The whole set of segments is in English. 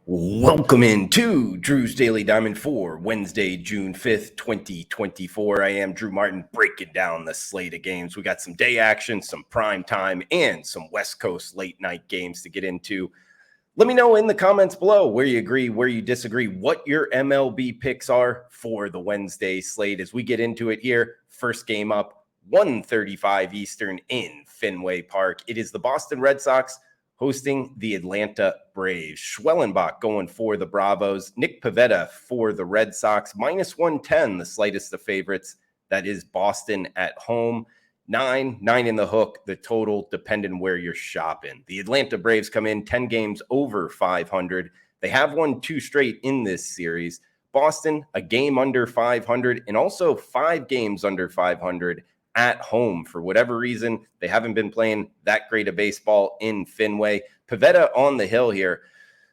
Welcome into Drew's Daily Diamond for Wednesday, June 5th, 2024. I am Drew Martin breaking down the slate of games. We got some day action, some prime time, and some West Coast late night games to get into. Let me know in the comments below where you agree, where you disagree, what your MLB picks are for the Wednesday slate as we get into it here. First game up, 1:35 Eastern in Fenway Park. It is the Boston Red Sox hosting the Atlanta Braves. Schwellenbach going for the Bravos. Nick Pivetta for the Red Sox. -110, the slightest of favorites. That is Boston at home. 9 in the hook, the total, depending on where you're shopping. The Atlanta Braves come in 10 games over 500. They have won 2 straight in this series. Boston, a game under 500, and also 5 games under 500 at home. For whatever reason, they haven't been playing that great of baseball in Fenway. Pivetta on the hill here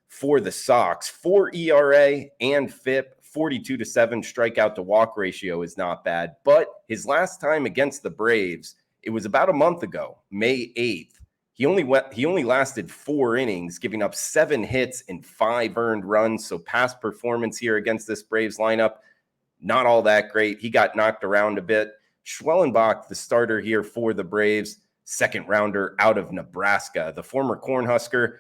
for the Sox. 4 ERA and FIP, 42-7 strikeout to walk ratio is not bad. But his last time against the Braves, it was about a month ago, May 8th. He only lasted 4 innings, giving up 7 hits and 5 earned runs. So past performance here against this Braves lineup, not all that great. He got knocked around a bit. Schwellenbach, the starter here for the Braves, second rounder out of Nebraska, the former Cornhusker.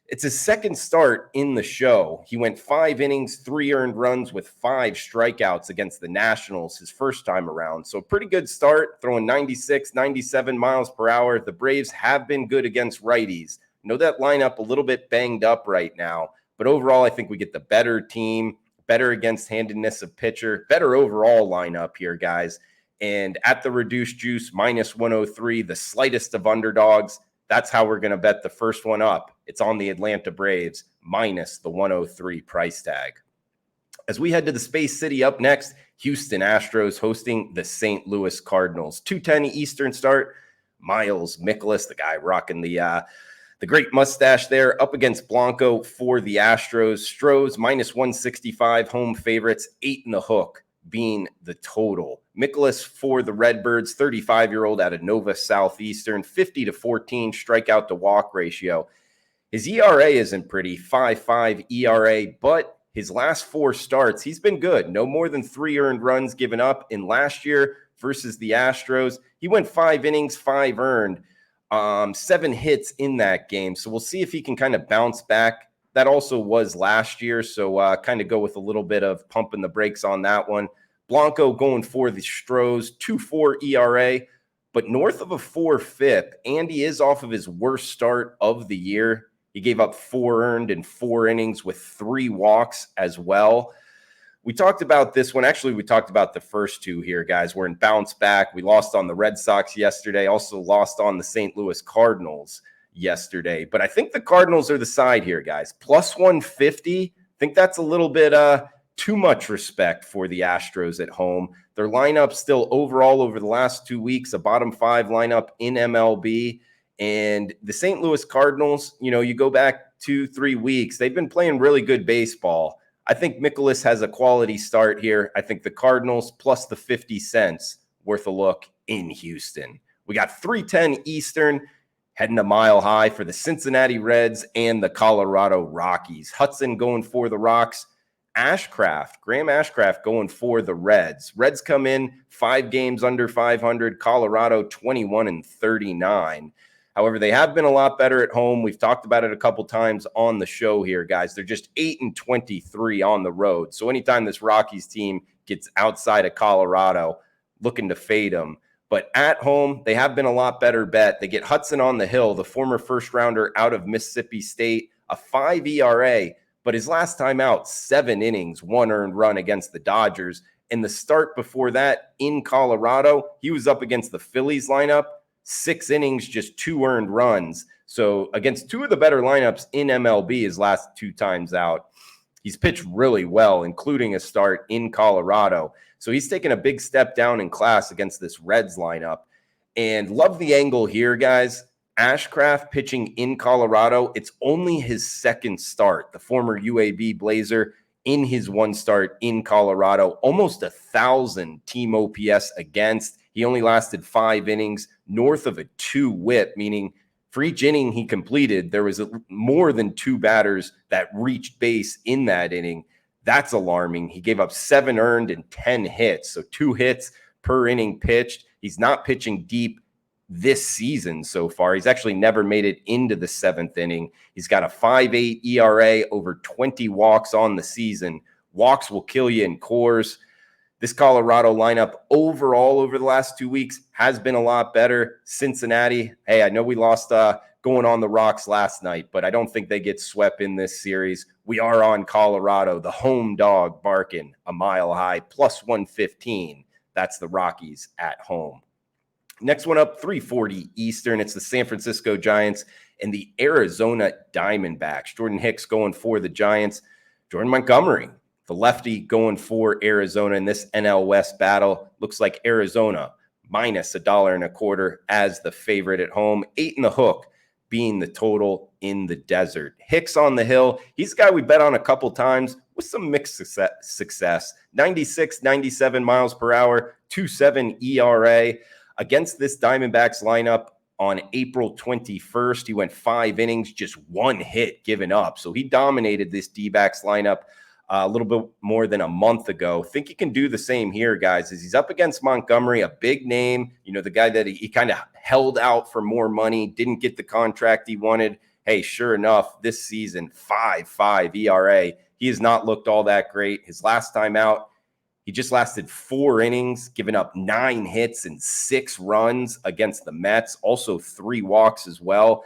It's his second start in the show. He went 5 innings, 3 earned runs with 5 strikeouts against the Nationals his first time around. So pretty good start, throwing 96, 97 miles per hour. The Braves have been good against righties. I know that lineup a little bit banged up right now, but overall I think we get the better team, better against handedness of pitcher, better overall lineup here, guys. And at the reduced juice, -103, the slightest of underdogs. That's how we're going to bet the first one up. It's on the Atlanta Braves, minus the 103 price tag. As we head to the Space City up next, Houston Astros hosting the St. Louis Cardinals. 2:10 Eastern start. Miles Mikolas, the guy rocking the great mustache there, up against Blanco for the Astros. Stros, -165, home favorites, 8 in the hook being the total. Mikolas for the Redbirds, 35-year-old out of Nova Southeastern, 50-14 strikeout to walk ratio. His ERA isn't pretty, 5.5 ERA, but his last 4 starts, he's been good. No more than 3 earned runs given up. In last year versus the Astros, he went 5 innings, 5 earned, 7 hits in that game. So we'll see if he can kind of bounce back. That also was last year, so kind of go with a little bit of pumping the brakes on that one. Blanco going for the Stros, 2.4 ERA, but north of a 4 FIP. Andy is off of his worst start of the year. He gave up 4 earned in 4 innings with 3 walks as well. We talked about this one. Actually, we talked about the first 2 here, guys. We're in bounce back. We lost on the Red Sox yesterday, also lost on the St. Louis Cardinals yesterday. But I think the Cardinals are the side here, guys. Plus 150. I think that's a little bit too much respect for the Astros at home. Their lineup still overall over the last 2 weeks, a bottom 5 lineup in MLB. And the St. Louis Cardinals, you go back 2-3 weeks, they've been playing really good baseball. I think Mikolas has a quality start here. I think the Cardinals plus the 50 cents worth a look in Houston. We got 3:10 Eastern. Heading a mile high for the Cincinnati Reds and the Colorado Rockies. Hudson going for the Rocks. Graham Ashcraft going for the Reds. Reds come in 5 games under 500. Colorado 21-39. However, they have been a lot better at home. We've talked about it a couple times on the show here, guys. They're just 8-23 on the road. So anytime this Rockies team gets outside of Colorado, looking to fade them. But at home, they have been a lot better bet. They get Hudson on the hill, the former first rounder out of Mississippi State, a 5 ERA, but his last time out, 7 innings, 1 earned run against the Dodgers. And the start before that in Colorado, he was up against the Phillies lineup, 6 innings, just 2 earned runs. So against 2 of the better lineups in MLB his last 2 times out, he's pitched really well, including a start in Colorado. So he's taken a big step down in class against this Reds lineup. And love the angle here, guys. Ashcraft pitching in Colorado. It's only his second start. The former UAB Blazer in his 1 start in Colorado. Almost 1,000 team OPS against. He only lasted 5 innings, north of a 2 whip, meaning For each inning he completed, there was more than 2 batters that reached base in that inning. That's alarming. He gave up 7 earned and 10 hits, so 2 hits per inning pitched. He's not pitching deep this season so far. He's actually never made it into the 7th inning. He's got a 5.8 ERA, over 20 walks on the season. Walks will kill you in Coors. This Colorado lineup overall over the last 2 weeks has been a lot better. Cincinnati, hey, I know we lost going on the rocks last night, but I don't think they get swept in this series. We are on Colorado, the home dog barking a mile high, plus 115. That's the Rockies at home. Next one up, 3:40 Eastern. It's the San Francisco Giants and the Arizona Diamondbacks. Jordan Hicks going for the Giants. Jordan Montgomery, the lefty, going for Arizona in this NL West battle. Looks like Arizona minus $1.25 as the favorite at home. 8 in the hook being the total in the desert. Hicks on the hill. He's a guy we bet on a couple times with some mixed success. 96, 97 miles per hour, 2.7 ERA. Against this Diamondbacks lineup on April 21st, he went 5 innings, just 1 hit given up. So he dominated this D-backs lineup a little bit more than a month ago. Think he can do the same here, guys, as he's up against Montgomery, a big name, the guy that he kind of held out for more money, didn't get the contract he wanted. Hey, sure enough, this season, 5.5 ERA. He has not looked all that great. His last time out, he just lasted 4 innings, giving up 9 hits and 6 runs against the Mets, also 3 walks as well.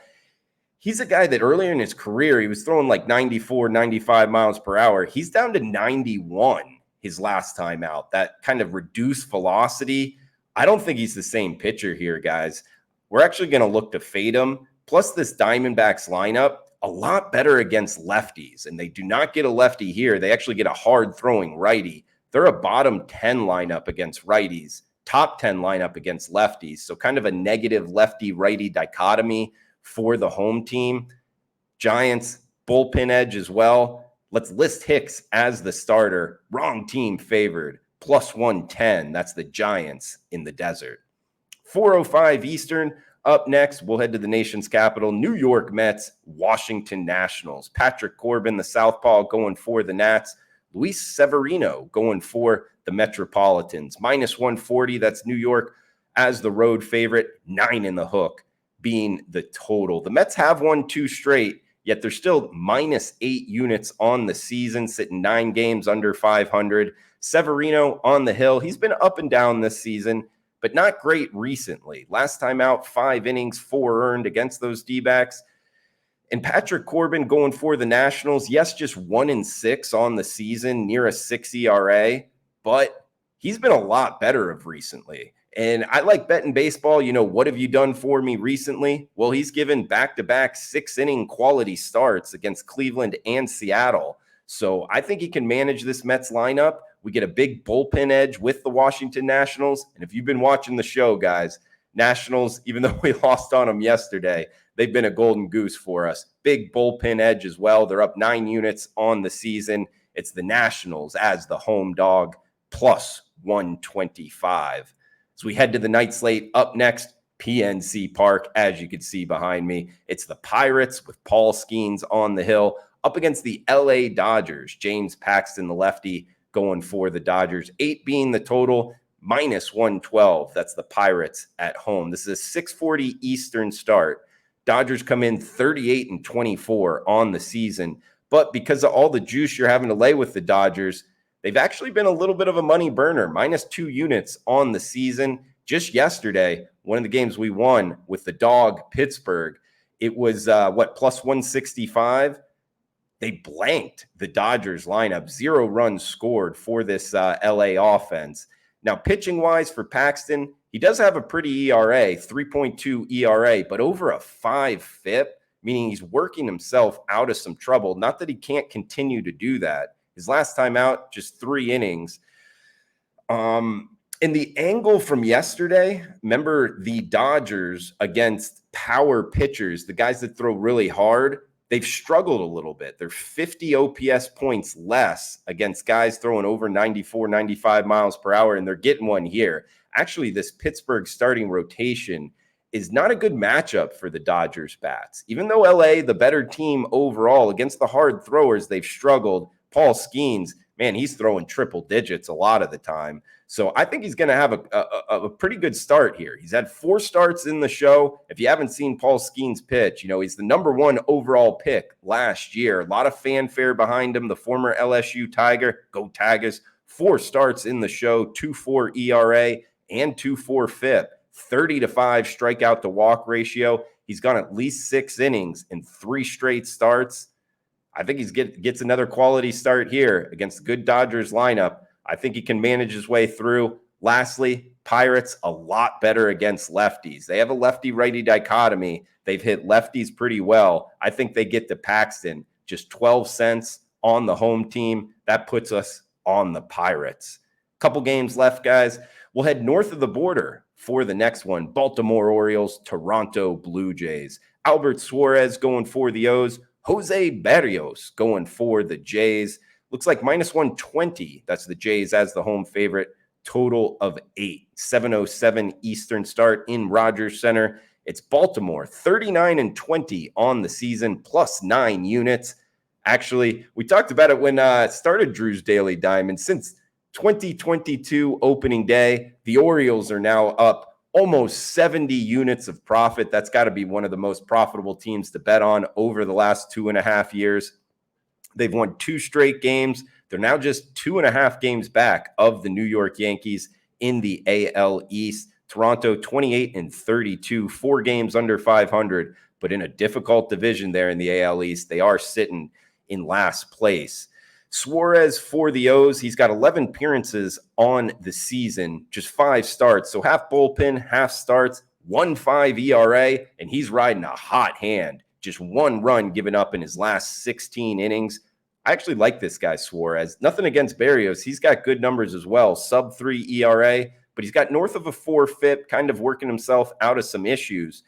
He's a guy that earlier in his career, he was throwing like 94, 95 miles per hour. He's down to 91 his last time out. That kind of reduced velocity. I don't think he's the same pitcher here, guys. We're actually going to look to fade him. Plus, this Diamondbacks lineup, a lot better against lefties, and they do not get a lefty here. They actually get a hard-throwing righty. They're a bottom 10 lineup against righties, top 10 lineup against lefties. So kind of a negative lefty-righty dichotomy for the home team. Giants, bullpen edge as well. Let's list Hicks as the starter. Wrong team favored. Plus 110. That's the Giants in the desert. 4:05 Eastern. Up next, we'll head to the nation's capital. New York Mets, Washington Nationals. Patrick Corbin, the southpaw, going for the Nats. Luis Severino going for the Metropolitans. Minus 140, that's New York as the road favorite. 9 in the hook being the total. The Mets have won 2 straight, yet they're still minus 8 units on the season, sitting 9 games under 500. Severino on the hill. He's been up and down this season, but not great recently. Last time out, 5 innings, 4 earned against those D-backs. And Patrick Corbin going for the Nationals, yes, just 1-6 on the season, near a 6 ERA, but he's been a lot better of recently. And I like betting baseball. What have you done for me recently? Well, he's given back-to-back 6-inning quality starts against Cleveland and Seattle. So I think he can manage this Mets lineup. We get a big bullpen edge with the Washington Nationals. And if you've been watching the show, guys, Nationals, even though we lost on them yesterday, they've been a golden goose for us. Big bullpen edge as well. They're up 9 units on the season. It's the Nationals as the home dog, plus 125. As we head to the night slate, up next, PNC Park, as you can see behind me. It's the Pirates with Paul Skeens on the hill up against the LA Dodgers. James Paxton, the lefty, going for the Dodgers. 8 being the total, minus 112. That's the Pirates at home. This is a 6:40 Eastern start. Dodgers come in 38-24 on the season, but because of all the juice you're having to lay with the Dodgers, they've actually been a little bit of a money burner, minus 2 units on the season. Just yesterday, one of the games we won with the dog, Pittsburgh, it was, plus 165? They blanked the Dodgers lineup. 0 runs scored for this LA offense. Now, pitching-wise for Paxton, he does have a pretty ERA, 3.2 ERA, but over a 5 FIP, meaning he's working himself out of some trouble. Not that he can't continue to do that. His last time out, just 3 innings. In the angle from yesterday, remember the Dodgers against power pitchers, the guys that throw really hard, they've struggled a little bit. They're 50 OPS points less against guys throwing over 94, 95 miles per hour, and they're getting one here. Actually, this Pittsburgh starting rotation is not a good matchup for the Dodgers bats. Even though LA, the better team overall, against the hard throwers, they've struggled. Paul Skeens, man, he's throwing triple digits a lot of the time. So I think he's going to have a pretty good start here. He's had 4 starts in the show. If you haven't seen Paul Skeens pitch, he's the #1 overall pick last year. A lot of fanfare behind him. The former LSU Tiger, go Tigers, 4 starts in the show, 2.4 ERA and 2.4 FIP, 30-5 strikeout to walk ratio. He's gone at least 6 innings in 3 straight starts. I think he gets another quality start here against the good Dodgers lineup. I think he can manage his way through. Lastly, Pirates a lot better against lefties. They have a lefty-righty dichotomy. They've hit lefties pretty well. I think they get to Paxton, just 12 cents on the home team. That puts us on the Pirates. Couple games left, guys. We'll head north of the border for the next one. Baltimore Orioles, Toronto Blue Jays. Albert Suarez going for the O's. Jose Berrios going for the Jays. Looks like -120. That's the Jays as the home favorite. Total of 8. 7:07 Eastern start in Rogers Center. It's Baltimore, 39-20 on the season, +9 units. Actually, we talked about it when it started Drew's Daily Diamond. Since 2022 opening day, the Orioles are now up almost 70 units of profit. That's got to be one of the most profitable teams to bet on over the last 2.5 years. They've won 2 straight games. They're now just 2.5 games back of the New York Yankees in the AL East. Toronto 28-32, 4 games under 500, but in a difficult division there in the AL East. They are sitting in last place. Suarez for the O's, he's got 11 appearances on the season, just 5 starts. So half bullpen, half starts, 1.5 ERA, and he's riding a hot hand. Just 1 run given up in his last 16 innings. I actually like this guy, Suarez. Nothing against Berrios. He's got good numbers as well. Sub-3 ERA, but he's got north of a 4 FIP, kind of working himself out of some issues.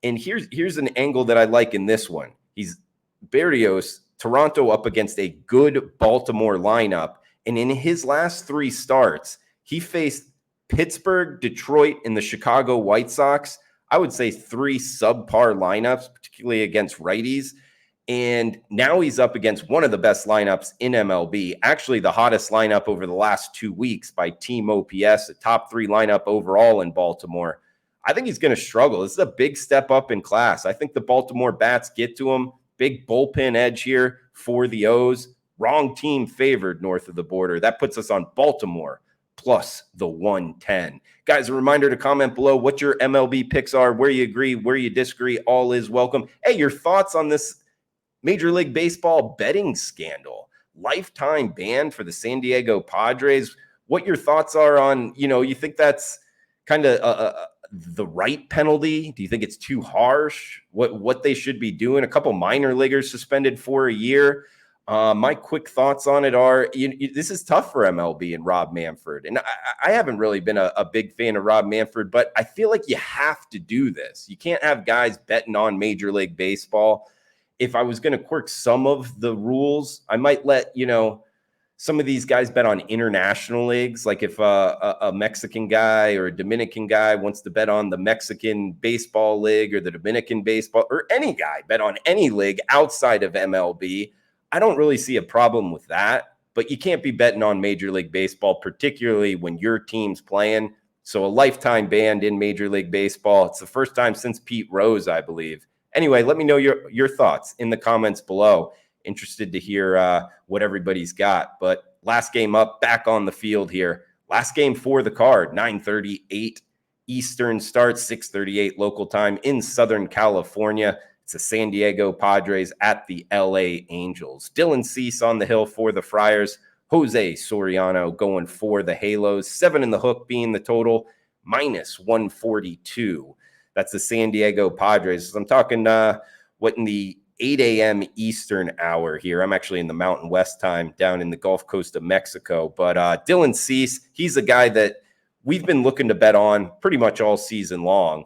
And here's an angle that I like in this one. He's Berrios, Toronto up against a good Baltimore lineup. And in his last 3 starts, he faced Pittsburgh, Detroit, and the Chicago White Sox. I would say 3 subpar lineups, particularly against righties. And now he's up against one of the best lineups in MLB, actually the hottest lineup over the last 2 weeks by Team OPS, a top 3 lineup overall in Baltimore. I think he's going to struggle. This is a big step up in class. I think the Baltimore bats get to him. Big bullpen edge here for the O's. Wrong team favored north of the border. That puts us on Baltimore plus the 110. Guys, a reminder to comment below what your MLB picks are, where you agree, where you disagree. All is welcome. Hey, your thoughts on this Major League Baseball betting scandal? Lifetime ban for the San Diego Padres. What your thoughts are on, you think that's kind of the right penalty? Do you think it's too harsh? What they should be doing? A couple minor leaguers suspended for a year. My quick thoughts on it are, this is tough for MLB and Rob Manfred. And I haven't really been a big fan of Rob Manfred, but I feel like you have to do this. You can't have guys betting on Major League Baseball. If I was going to quirk some of the rules, I might let, some of these guys bet on international leagues. Like if a Mexican guy or a Dominican guy wants to bet on the Mexican baseball league or the Dominican baseball, or any guy bet on any league outside of MLB, I don't really see a problem with that. But you can't be betting on Major League Baseball, particularly when your team's playing. So a lifetime ban in Major League Baseball. It's the first time since Pete Rose, I believe. Anyway, let me know your thoughts in the comments below. Interested to hear what everybody's got. But last game up, back on the field here. Last game for the card, 9:38 Eastern start, 6:38 local time in Southern California. It's the San Diego Padres at the LA Angels. Dylan Cease on the hill for the Friars. Jose Soriano going for the Halos. 7 in the hook being the total, -142. That's the San Diego Padres. So I'm talking in the 8 a.m. Eastern hour here. I'm actually in the Mountain West time down in the Gulf Coast of Mexico. But Dylan Cease, he's a guy that we've been looking to bet on pretty much all season long.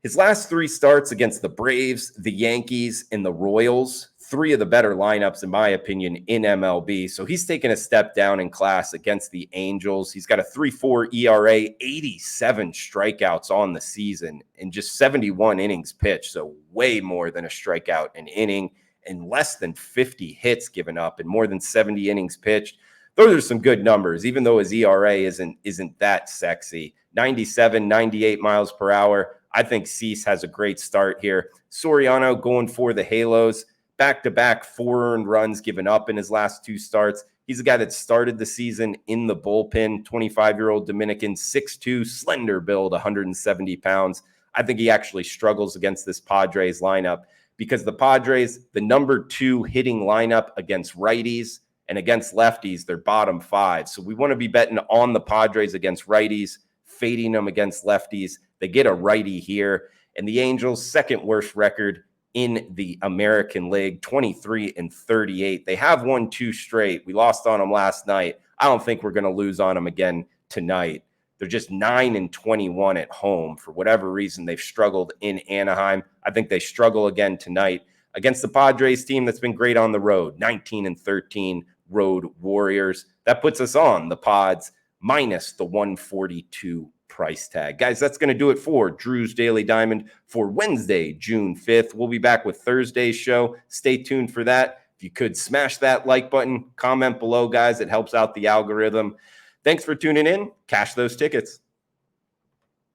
His last 3 starts against the Braves, the Yankees, and the Royals, three of the better lineups, in my opinion, in MLB. So he's taken a step down in class against the Angels. He's got a 3.4 ERA, 87 strikeouts on the season, and just 71 innings pitched. So way more than a strikeout an inning, and less than 50 hits given up, and more than 70 innings pitched. Those are some good numbers, even though his ERA isn't that sexy. 97, 98 miles per hour. I think Cease has a great start here. Soriano going for the Halos. Back-to-back 4 earned runs given up in his last 2 starts. He's a guy that started the season in the bullpen, 25-year-old Dominican, 6'2", slender build, 170 pounds. I think he actually struggles against this Padres lineup because the Padres, the number 2 hitting lineup against righties and against lefties, they're bottom 5. So we want to be betting on the Padres against righties, fading them against lefties. They get a righty here. And the Angels, second worst record in the American League, 23-38. They have won 2 straight. We lost on them last night. I don't think we're going to lose on them again tonight. They're just 9-21 at home. For whatever reason, they've struggled in Anaheim. I think they struggle again tonight against the Padres team that's been great on the road, 19-13 road Warriors. That puts us on the Pods minus the 142 price tag. Guys, that's going to do it for Drew's Daily Diamond for Wednesday, June 5th. We'll be back with Thursday's show. Stay tuned for that. If you could smash that like button, comment below, guys. It helps out the algorithm. Thanks for tuning in. Cash those tickets.